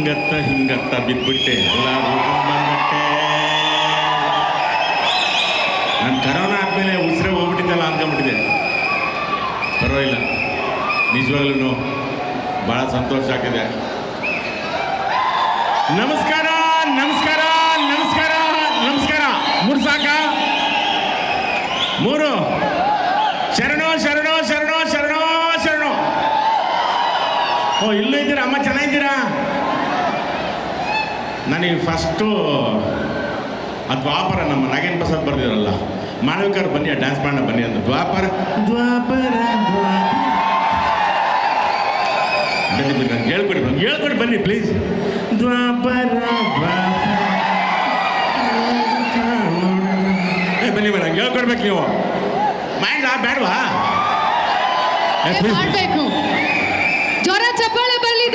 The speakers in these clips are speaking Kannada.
ಹಿಂಗತ್ತ ಬಿದ್ಬಿಟ್ಟೆ ಎಲ್ಲರೂ ಬಂದ್ಬಿಟ್ಟೆ. ನಾನು ಕರೋನಾ ಆದಮೇಲೆ ಉಸಿರೇ ಹೋಗ್ಬಿಟ್ಟಿದ್ದಲ್ಲ ಅಂದ್ಕೊಂಡ್ಬಿಟ್ಟಿದೆ. ಪರವಾಗಿಲ್ಲ, ನಿಜವಾಗ್ಲೂ ಭಾಳ ಸಂತೋಷ ಆಗ್ತಿದೆ. ನಮಸ್ಕಾರ ನಮಸ್ಕಾರ ನಮಸ್ಕಾರ ನಮಸ್ಕಾರ. ಮೂರು ಸಾಕ? ಮೂರು. ಶರಣೋ ಶರಣೋ ಶರಣೋ ಶರಣೋ ಶರಣೋ. ಓ, ಇಲ್ಲೂ ಇದ್ದೀರಾ? ಅಮ್ಮ ಚೆನ್ನಾಗಿದ್ದೀರಾ? ನನಗೆ ಫಸ್ಟು ಆ ದ್ವಾಪರ ನಮ್ಮ ನಾಗೇಂದ್ರ ಪ್ರಸಾದ್ ಬರ್ದಿರಲ್ಲ, ಮಾಳವಿಕರು ಬನ್ನಿ ಡ್ಯಾನ್ಸ್ ಮಾಡೋಣ ಬನ್ನಿ ಅಂತ. ದ್ವಾಪರ ದ್ವಾಪರ ಬನ್ನಿ, ನಂಗೆ ಹೇಳ್ಕೊಡಿ ಬನ್ನಿ ಪ್ಲೀಸ್. ದ್ವಾಪರ ಬನ್ನಿ ಬನ್ನಿ, ನಂಗೆ ಹೇಳ್ಕೊಡ್ಬೇಕು ನೀವು. ಮೈಂಡ್ ಬೇಡವಾ? ಮಾಡಬೇಕು. ಜೋರ ಚಪ್ಪಾಳೆ ಬರಲಿ.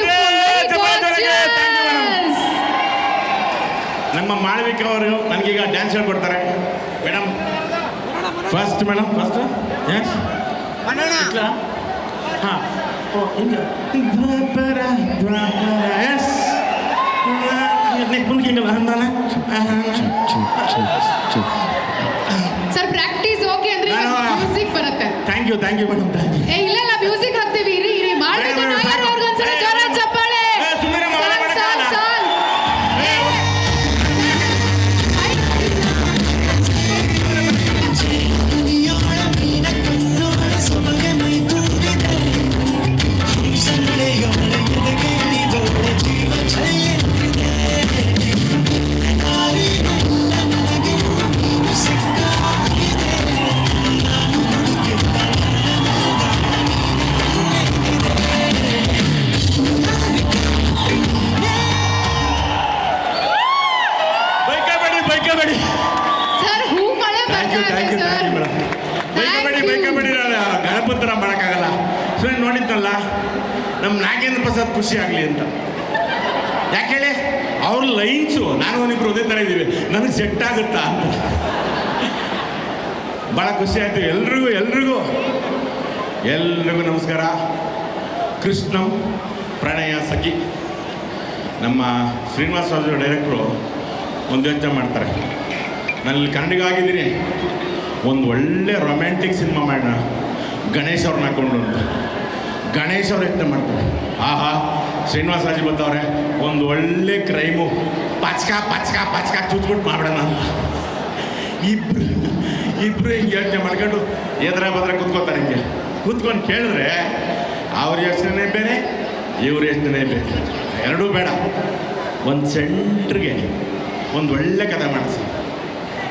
ನಮ್ಮ ಮಾಳವಿಕ ಅವರು ನನಗೀಗ ಡ್ಯಾನ್ಸ್ ಹೇಳ್ಕೊಡ್ತಾರೆ. Madam first, madam first dance. ಹಾಂ, ಓ ಹಿಂಗೆ ದ್ವಾಪರ ದ್ವಾಪರ. ಎಸ್, ಸರ್ ಪ್ರಾಕ್ಟೀಸ್ ಓಕೆ ಅಂದ್ರೆ ಮ್ಯೂಸಿಕ್ ಬರುತ್ತೆ. Thank you madam, thank you. ಇಲ್ಲ ಇಲ್ಲ, ಮ್ಯೂಸಿಕ್ ಹಾಕ್ತೀವಿ. ಇರಿ ಇರಿ, ಮಾಡಬೇಕು. ನಾಗೇಂದ್ರ ಅವ್ರಿಗೊಂದ್ಸಲ ಜೋರ ಚಪ್ಪಾಳೆ. ಗಣಪತ್ರ ಮಾಡೋಕ್ಕಾಗಲ್ಲ. ಸುಮ್ಮನೆ ನೋಡಿದ್ನಲ್ಲ, ನಮ್ಮ ನಾಗೇಂದ್ರ ಪ್ರಸಾದ್ ಖುಷಿ ಆಗಲಿ ಅಂತ. ಯಾಕೆ ಹೇಳಿ, ಅವ್ರ ಲೈನ್ಸು ನಾನು ಅವನಿಬ್ರು ಒಂದೇ ಥರ ಇದ್ದೀವಿ, ನನಗೆ ಸೆಟ್ ಆಗುತ್ತಾ ಅಂತ ಭಾಳ ಖುಷಿ ಆಯ್ತು. ಎಲ್ರಿಗೂ ನಮಸ್ಕಾರ. ಕೃಷ್ಣಂ ಪ್ರಣಯ ಸಖಿ. ನಮ್ಮ ಶ್ರೀನಿವಾಸ ರಾಜು ಡೈರೆಕ್ಟ್ರು ಒಂದು ಯೋಚನೆ ಮಾಡ್ತಾರೆ, ನಾನಿಲ್ಲಿ ಕನ್ನಡಿಗ ಆಗಿದ್ದೀನಿ, ಒಂದು ಒಳ್ಳೆ ರೊಮ್ಯಾಂಟಿಕ್ ಸಿನಿಮಾ ಮಾಡೋಣ ಗಣೇಶ್ ಅವ್ರನ್ನ ಹಾಕ್ಕೊಂಡು ಅಂತ. ಗಣೇಶ್ ಅವ್ರು ಯತ್ನ ಮಾಡ್ತಾರೆ. ಆಹಾ, ಶ್ರೀನಿವಾಸ ರಾಜು ಬಂದವ್ರೆ, ಒಂದು ಒಳ್ಳೆ ಕ್ರೈಮು ಪಚ್ಕ ಚುಚ್ಬಿಟ್ಟು ಮಾಡೋಣ ಅಂತ. ಇಬ್ಬರು ಹಿಂಗೆ ಯೋಚನೆ ಮಾಡ್ಕೊಂಡು ಎದುರ ಬದ್ರೆ ಕೂತ್ಕೋತಾರೆ. ಹಿಂಗೆ ಕೂತ್ಕೊಂಡು ಕೇಳಿದ್ರೆ ಅವ್ರ ಯೋಚನೆ ಬೇರೆ, ಇವ್ರ ಯೋಚನೆ ಬೇರೆ. ಎರಡೂ ಬೇಡ, ಒಂದು ಸೆಂಟ್ರಿಗೆ ಒಂದು ಒಳ್ಳೆ ಕಥೆ ಮಾಡಿಸಿ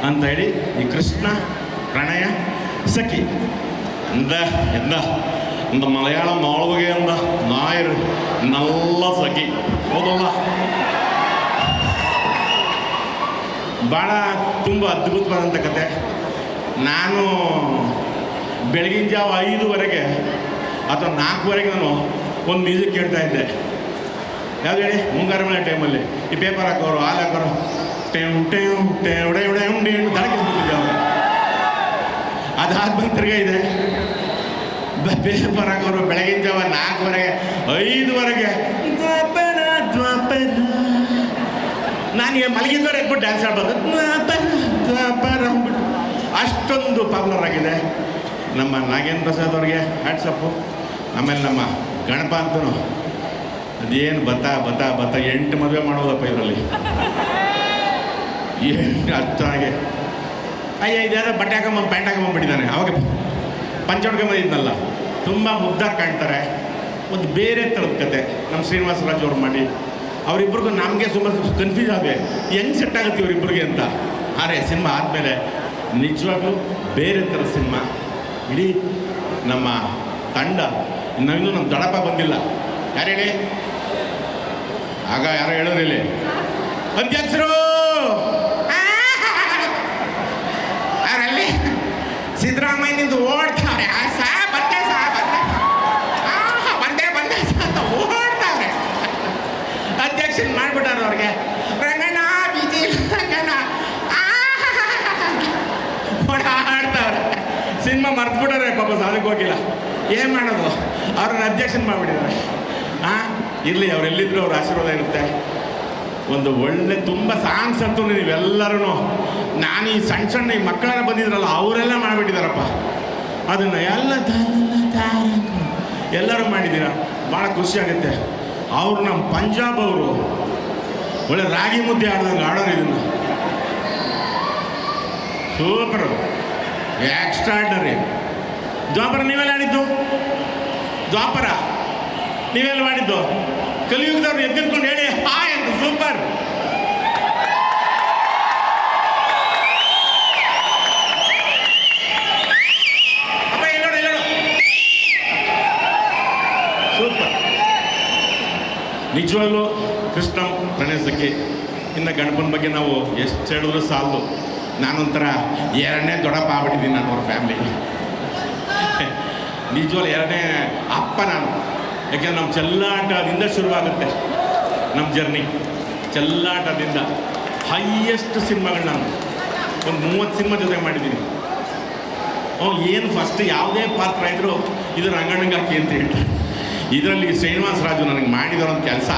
ಅಂತ ಹೇಳಿ ಈ ಕೃಷ್ಣ ಪ್ರಣಯ സഖി இந்த மலையாளம் மாளுவகைಯಿಂದ ನಾಯರು ನಲ್ಲ ಸಖಿ ಹೌದಲ್ಲ. ಭಾಳ ತುಂಬ ಅದ್ಭುತವಾದಂಥ ಕತೆ. ನಾನು ಬೆಳಗಿನ ಜಾವ 5:00 ಅಥವಾ 4:00 ನಾನು ಒಂದು ಮ್ಯೂಸಿಕ್ ಕೇಳ್ತಾ ಇದ್ದೆ. ಯಾವ್ದು ಹೇಳಿ, ಮುಂಗಾರು ಮಳೆ ಟೈಮಲ್ಲಿ ಈ ಪೇಪರ್ ಹಾಕೋರು, ಹಾಲು ಹಾಕೋರು, ದಳಕಿಸ್ಬಿಟ್ಟಿದ್ದೆ ಅವರು. ಅದಾದ್ಮೇಲೆ ತಿರ್ಗಾ ಇದೆ ಪೇಪರ್ ಹಾಕೋರು ಬೆಳಗಿನ ಜಾವ 4:00 5:00 ದ್ವಾಪರ. ನನಗೆ ಮಲಗಿದ್ದವ್ರು ಎದ್ಬಿಟ್ಟು ಡ್ಯಾನ್ಸ್ ಆಡ್ಬೋದು. ದ್ವಾಪರ ಅಂದ್ಬಿಟ್ಟು ಅಷ್ಟೊಂದು ಪಾಪ್ಯುಲರ್ ಆಗಿದೆ. ನಮ್ಮ ನಾಗೇಂದ್ರ ಪ್ರಸಾದ್ ಅವ್ರಿಗೆ ಹ್ಯಾಟ್ಸಪ್ಪು. ಆಮೇಲೆ ನಮ್ಮ ಗಣಪ ಅಂತೂ ಅದೇನು ಬತ್ತ 8 ಮದುವೆ ಮಾಡೋದಪ್ಪ ಇದರಲ್ಲಿ. ಏನು ಅರ್ಥಾಗೆ ಇದ್ಯಾವುದೋ ಬಟ್ಟೆ ಹಾಕೊಂಬಂದು ಪ್ಯಾಂಟ್ ಹಾಕೊಂಬಂದ್ಬಿಟ್ಟಿದ್ದಾನೆ. ಅವಾಗ ಪಂಚ ಹೊಡ್ಕೊಂಬಂದಿದ್ನಲ್ಲ, ತುಂಬ ಮುದ್ದಾಗಿ ಕಾಣ್ತಾರೆ. ಒಂದು ಬೇರೆ ಥರದ ಕತೆ ನಮ್ಮ ಶ್ರೀನಿವಾಸ ರಾಜು ಅವ್ರು ಮಾಡಿ. ಅವರಿಬ್ಬರಿಗೂ ನಮಗೆ ಸುಮಾರು ಕನ್ಫ್ಯೂಸ್ ಆಗಿದೆ, ಹೆಂಗೆ ಸೆಟ್ ಆಗುತ್ತೆ ಇವರಿಬ್ಬರಿಗೆ ಅಂತ. ಆದರೆ ಸಿನಿಮಾ ಆದಮೇಲೆ ನಿಜವಾಗ್ಲೂ ಬೇರೆ ಥರದ ಸಿನಿಮಾ. ಇಡೀ ನಮ್ಮ ತಂಡ ಇನ್ನೂ ನಮ್ಮ ದಡಪ ಬಂದಿಲ್ಲ. ಯಾರು ಹೇಳಿ, ಆಗ ಯಾರೋ ಹೇಳೋರು ಇಲ್ಲಿ ಅಧ್ಯಕ್ಷರು ಅವರಲ್ಲಿ ಸಿದ್ದರಾಮಯ್ಯನಿಂದ ಓಡ್ತಾವ್ರೆ. ಬಂದೆ ಅಂತ ಓಡ್ತಾವ್ರೆ. ಅಧ್ಯಕ್ಷನ್ ಮಾಡ್ಬಿಟ್ಟಾರ ಅವ್ರಿಗೆ. ರಂಗಣ್ಣ ಬಿಜಿ ರಂಗಣ್ಣ ಓಡಾಡ್ತಾವ್ರೆ. ಸಿನಿಮಾ ಮರ್ತ್ಬಿಟ್ಟಾರೆ ಪಾಪ, ಸಾಧಕ್ಕೆ ಹೋಗಿಲ್ಲ. ಏನು ಮಾಡೋದು, ಅವ್ರನ್ನ ಅಧ್ಯಕ್ಷನ್ ಮಾಡಿಬಿಟ್ಟಿದ್ದಾರೆ. ಇರಲಿ, ಅವರೆಲ್ಲಿದ್ರು ಅವ್ರ ಆಶೀರ್ವಾದ ಇರುತ್ತೆ. ಒಂದು ಒಳ್ಳೆ ತುಂಬ ಸಾಂಗ್ಸ್ ಅಂತೂ ನೀವೆಲ್ಲರೂ, ನಾನು ಈ ಸಣ್ಣ ಈ ಮಕ್ಕಳೆಲ್ಲ ಬಂದಿದ್ರಲ್ಲ ಅವರೆಲ್ಲ ಮಾಡಿಬಿಟ್ಟಿದ್ದಾರಪ್ಪ ಅದನ್ನು ಎಲ್ಲರೂ ಮಾಡಿದ್ದೀರಾ. ಭಾಳ ಖುಷಿ ಆಗುತ್ತೆ. ಅವರು ನಮ್ಮ ಪಂಜಾಬ್ ಅವರು ಒಳ್ಳೆ ರಾಗಿ ಮುದ್ದೆ ಆಡ್ದಂಗೆ ಆಡೋರು ಇದನ್ನು. Super, extraordinary. ದ್ವಾಪರ ನೀವೆಲ್ಲ ಆಡಿದ್ದು? ದ್ವಾಪರ ನೀವೆಲ್ಲ ಮಾಡಿದ್ದು? ಕಲಿಯುಗದವ್ರು ಎದ್ದಿರ್ಕೊಂಡು ಹೇಳಿ ಹಾಯ್ ಅಂತ. ಸೂಪರ್. ಅಪ್ಪ ಎಲ್ಲೋಡು ಎಲ್ಲೋಡು. ಸೂಪರ್. ನಿಜವಾಗ್ಲೂ ಕೃಷ್ಣ ಗಣೇಶಕ್ಕೆ ಇನ್ನು ಗಣಪನ ಬಗ್ಗೆ ನಾವು ಎಷ್ಟು ಹೇಳಿದ್ರು ಸಾಲದು. ನಾನೊಂಥರ ಎರಡನೇ ದೊಡ್ಡಪ್ಪ ಆಗ್ಬಿಟ್ಟಿದ್ದೀನಿ ನಾನು ಅವ್ರ ಫ್ಯಾಮಿಲಿಗೆ. ನಿಜವಾಗ್ಲೂ ಎರಡನೇ ಅಪ್ಪ ನಾನು. ಯಾಕೆಂದ್ರೆ ನಮ್ಮ ಚೆಲ್ಲಾಟದಿಂದ ಶುರುವಾಗುತ್ತೆ ನಮ್ಮ ಜರ್ನಿ. ಚೆಲ್ಲಾಟದಿಂದ ಹೈಯೆಸ್ಟ್ ಸಿನಿಮಾಗಳು ನಾನು ಒಂದು 30 ಸಿನಿಮಾ ಜೊತೆ ಮಾಡಿದ್ದೀನಿ. ಏನು ಫಸ್ಟ್ ಯಾವುದೇ ಪಾತ್ರ ಇದ್ದರೂ ಇದು ರಂಗಣ್ಣಂಗೆ ಹಾಕಿ ಅಂತ ಹೇಳ್ತಾರೆ. ಇದರಲ್ಲಿ ಶ್ರೀನಿವಾಸ ರಾಜು ನನಗೆ ಮಾಡಿದವರು ಒಂದು ಕೆಲಸ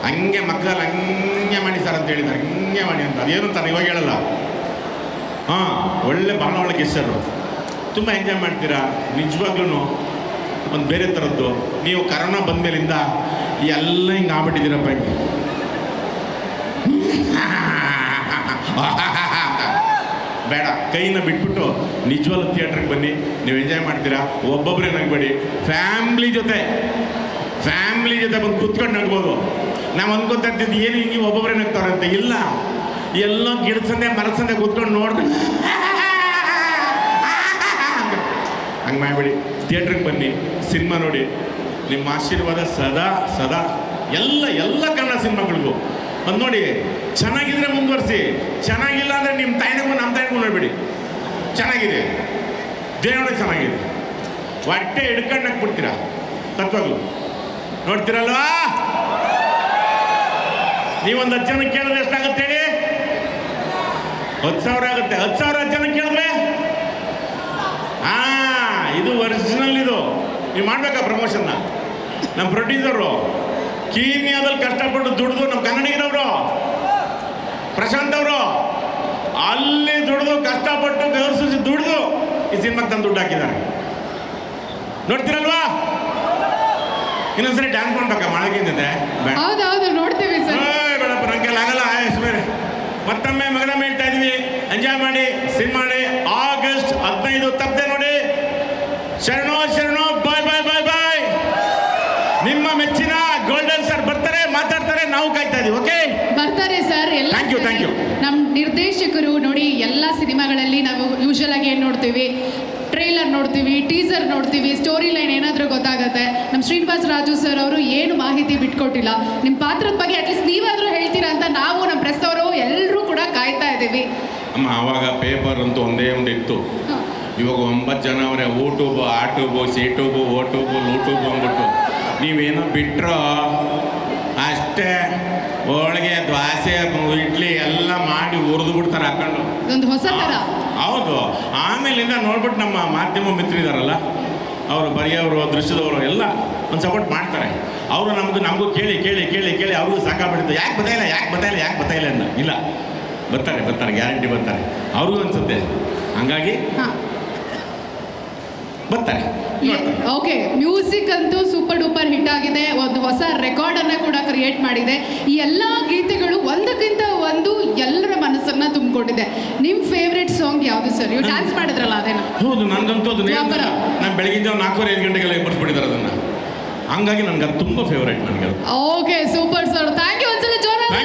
ಹಂಗೆ ಮಕ್ಕಳಲ್ಲಿ ಹಂಗೆ ಮಾಡಿ ಸರ್ ಅಂತ ಹೇಳಿದ್ದಾರೆ. ಹಂಗೆ ಮಾಡಿ ಅಂತ ಅದೇನು ಅಂತ ಇವಾಗ ಹೇಳಲ್ಲ. ಒಳ್ಳೆ ಭಾಳ ಒಳ್ಳೆ ಗೆಸ್ಟರು, ತುಂಬ ಎಂಜಾಯ್ ಮಾಡ್ತೀರಾ. ನಿಜವಾಗ್ಲೂ ಒಂದು ಬೇರೆ ಥರದ್ದು. ನೀವು ಕರೋನಾ ಬಂದಮೇಲಿಂದ ಎಲ್ಲ ಹಿಂಗೆ ಆಗ್ಬಿಟ್ಟಿದ್ದೀರಪ್ಪ. ಬೇಡ, ಕೈನ ಬಿಟ್ಬಿಟ್ಟು ನಿಜವಾಗ್ಲೂ ಥಿಯೇಟ್ರಿಗೆ ಬನ್ನಿ. ನೀವು ಎಂಜಾಯ್ ಮಾಡ್ತೀರಾ. ಒಬ್ಬೊಬ್ಬರೇ ನಗಬೇಡಿ, ಫ್ಯಾಮ್ಲಿ ಜೊತೆ ಬಂದು ಕೂತ್ಕೊಂಡು ನಗ್ಬೋದು. ನಾವು ಅನ್ಕೋತಾ ಇರ್ತಿದ್ದು ಏನು ಹಿಂಗೆ ಒಬ್ಬೊಬ್ಬರೇ ನಗ್ತಾರಂತೆ. ಇಲ್ಲ, ಎಲ್ಲೋ ಗಿಡದ ಸಂದೆ ಮರದ ಸಂದೆ ಕೂತ್ಕೊಂಡು ನೋಡ್ಕೊಂಡು ಹಂಗೆ ಮಾಡಬೇಡಿ. ಥಿಯೇಟ್ರಿಗೆ ಬನ್ನಿ, ಸಿನಿಮಾ ನೋಡಿ. ನಿಮ್ಮ ಆಶೀರ್ವಾದ ಸದಾ ಸದಾ ಎಲ್ಲ ಕನ್ನಡ ಸಿನಿಮಾಗಳಿಗೂ ಅದು ನೋಡಿ. ಚೆನ್ನಾಗಿದ್ರೆ ಮುಂದುವರಿಸಿ, ಚೆನ್ನಾಗಿಲ್ಲ ಅಂದರೆ ನಿಮ್ಮ ತಾಯಿನಿಗೂ ನಮ್ಮ ತಾಯಿನಿಗೂ ನೋಡ್ಬೇಡಿ. ಚೆನ್ನಾಗಿದೆ, ದೇವರೇ ಚೆನ್ನಾಗಿದೆ, ಹೊಟ್ಟೆ ಹಿಡ್ಕೊಂಡು ಹಾಕ್ಬಿಡ್ತೀರಾ. ತತ್ವಗಳು ನೋಡ್ತೀರಲ್ವಾ? ನೀವೊಂದು 10 ಜನಕ್ಕೆ ಕೇಳಿದ್ರೆ ಎಷ್ಟಾಗುತ್ತೆ ಹೇಳಿ? 10,000 ಆಗುತ್ತೆ. 10,000 10 ಜನಕ್ಕೆ ಕೇಳಿದ್ರೆ ಇದು ಒರಿಜಿನಲ್. ಇದು ನೀವು ಮಾಡ್ಬೇಕಾ ಪ್ರಮೋಷನ್ನ? ನಮ್ಮ ಪ್ರೊಡ್ಯೂಸರು ಕೀನ್ಯಾದಲ್ಲಿ ಕಷ್ಟಪಟ್ಟು ದುಡಿದು, ನಮ್ಮ ಕನ್ನಡಿಗರವರು ಪ್ರಶಾಂತ್ ಅವರು ಅಲ್ಲಿ ದುಡಿದು ಕಷ್ಟಪಟ್ಟು ಗೌರವಿಸಿ ದುಡಿದು ಈ ಸಿನಿಮಾಗೆ ತಂದು ದುಡ್ಡು ಹಾಕಿದ್ದಾರೆ. ನೋಡ್ತೀರಲ್ವಾ? ಇನ್ನೊಂದ್ಸರಿ ಡ್ಯಾನ್ಸ್ ಮಾಡ್ಬೇಕಾ ಮಾಡಕ್ಕಿಂತಿದೆ? ಹೌದೌದು ನೋಡ್ತೀವಿ ಸರ್. ಬೇಡಪ್ಪ, ನಂಗೆಲ್ಲ ಆಗಲ್ಲ. ಬೇರೆ ಮತ್ತೊಮ್ಮೆ ಮಗನಮ್ಮ ಹೇಳ್ತಾ ಇದೀವಿ, ಎಂಜಾಯ್ ಮಾಡಿ, ಸಿನಿಮಾ ಮಾಡಿ. ಆಗಸ್ಟ್ 15 ತಪ್ಪದೆ ನೋಡಿ. ಶರಣೋ ಶರಣೋ. ಬಾಯ್ ಬಾಯ್ ಬಾಯ್ ಬಾಯ್. ನಿಮ್ಮ ಮೆಚ್ಚಿನ ಗೋಲ್ಡನ್ ಸರ್ ಬರ್ತಾರೆ, ಮಾತಾಡ್ತಾರೆ, ನಾವು ಕಾಯ್ತಾ ಇದೀವಿ. ಓಕೆ, ಬರ್ತಾರೆ ಸರ್. ಎಲ್ಲ ಥ್ಯಾಂಕ್ ಯು. ನಮ್ಮ ನಿರ್ದೇಶಕರು ನೋಡಿ, ಎಲ್ಲ ಸಿನಿಮಾಗಳಲ್ಲಿ ನಾವು ಯೂಶಲ್ ಆಗಿ ಏನು ನೋಡ್ತೀವಿ, ಟ್ರೈಲರ್ ನೋಡ್ತೀವಿ, ಟೀಸರ್ ನೋಡ್ತೀವಿ, ಸ್ಟೋರಿ ಲೈನ್ ಏನಾದರೂ ಗೊತ್ತಾಗುತ್ತೆ. ನಮ್ಮ ಶ್ರೀನಿವಾಸ ರಾಜು ಸರ್ ಅವರು ಏನು ಮಾಹಿತಿ ಬಿಟ್ಕೊಟ್ಟಿಲ್ಲ. ನಿಮ್ಮ ಪಾತ್ರದ ಬಗ್ಗೆ ಅಟ್ಲೀಸ್ಟ್ ನೀವಾದರೂ ಹೇಳ್ತೀರಾ ಅಂತ ನಾವು, ನಮ್ಮ ಪ್ರೆಸ್ ಅವರು ಎಲ್ಲರೂ ಕೂಡ ಕಾಯ್ತಾ ಇದ್ದೀವಿ. ಅಮ್ಮ, ಆವಾಗ ಪೇಪರ್ ಅಂತೂ ಒಂದೇ ಒಂದು ಇತ್ತು. ಇವಾಗ 9 ಜನ ಅವರೇ. ಯೂಟ್ಯೂಬು, ಆ ಟ್ಯೂಬು, ಸಿ ಟ್ಯೂಬು, ಓ ಟ್ಯೂಬು, ಲೂಟ್ಯೂಬು ಅಂದ್ಬಿಟ್ಟು ನೀವೇನೋ ಬಿಟ್ಟರು ಅಷ್ಟೇ. ಹೋಳಿಗೆ, ದ್ವಾಸೆ, ಇಡ್ಲಿ ಎಲ್ಲ ಮಾಡಿ ಹುರಿದು ಬಿಡ್ತಾರೆ ಹಾಕೊಂಡು. ಒಂದು ಹೊಸ ಥರ. ಹೌದು. ಆಮೇಲಿಂದ ನೋಡ್ಬಿಟ್ಟು ನಮ್ಮ ಮಾಧ್ಯಮ ಮಿತ್ರರಿದಾರಲ್ಲ, ಅವರು ಬರೆಯೋರು, ದೃಶ್ಯದವರು ಎಲ್ಲ ಒಂದು ಸಪೋರ್ಟ್ ಮಾಡ್ತಾರೆ. ಅವರು ನಮಗೂ ಕೇಳಿ ಕೇಳಿ ಕೇಳಿ ಕೇಳಿ ಅವ್ರಿಗೂ ಸಾಕಾಗ್ಬಿಡುತ್ತೆ. ಯಾಕೆ ಬತ್ತಾಯಿಲ್ಲ ಅಂತ. ಇಲ್ಲ, ಬರ್ತಾರೆ, ಗ್ಯಾರಂಟಿ ಬರ್ತಾರೆ. ಅವ್ರಿಗೂ ಅನ್ಸುತ್ತೆ. ಹಂಗಾಗಿ ಬರ್ತಾರೆ. ಓಕೆ, ಮ್ಯೂಸಿಕ್ ಅಂತೂ ಸೂಪರ್ ಡೂಪರ್ ಹಿಟ್ ಆಗಿದೆ. ಒಂದು ಹೊಸ ರೆಕಾರ್ಡನ್ನು ಕೂಡ ಕ್ರಿಯೇಟ್ ಮಾಡಿದೆ. ಈ ಎಲ್ಲ ಗೀತೆಗಳು ಒಂದಕ್ಕಿಂತ ಒಂದು ಎಲ್ಲರ ಮನಸ್ಸನ್ನ ತುಂಬಿಕೊಂಡಿದೆ. ನಿಮ್ಮ ಫೇವ್ರೆಟ್ ಸಾಂಗ್ ಯಾವುದು ಸರ್? ನೀವು ಡ್ಯಾನ್ಸ್ ಮಾಡಿದ್ರಲ್ಲ ಅದೇನಾ? ಹೌದು, ನನಗಂತೂ ಅದು ನಾನು ಬೆಳಗಿಂದ 4:30-5 ಗಂಟೆಗೆಲ್ಲ ಎಬ್ಬರಿಸ್ಬಿಟ್ಟಿದ್ದಾರೆ ಅದನ್ನು. ಹಂಗಾಗಿ ನನಗೆ ಅದು ತುಂಬ ಫೇವ್ರೇಟ್ ನನಗೆ. Okay, super sir. Thank you. ಒಂದ್ಸಲ ಜೋರಾಗಿ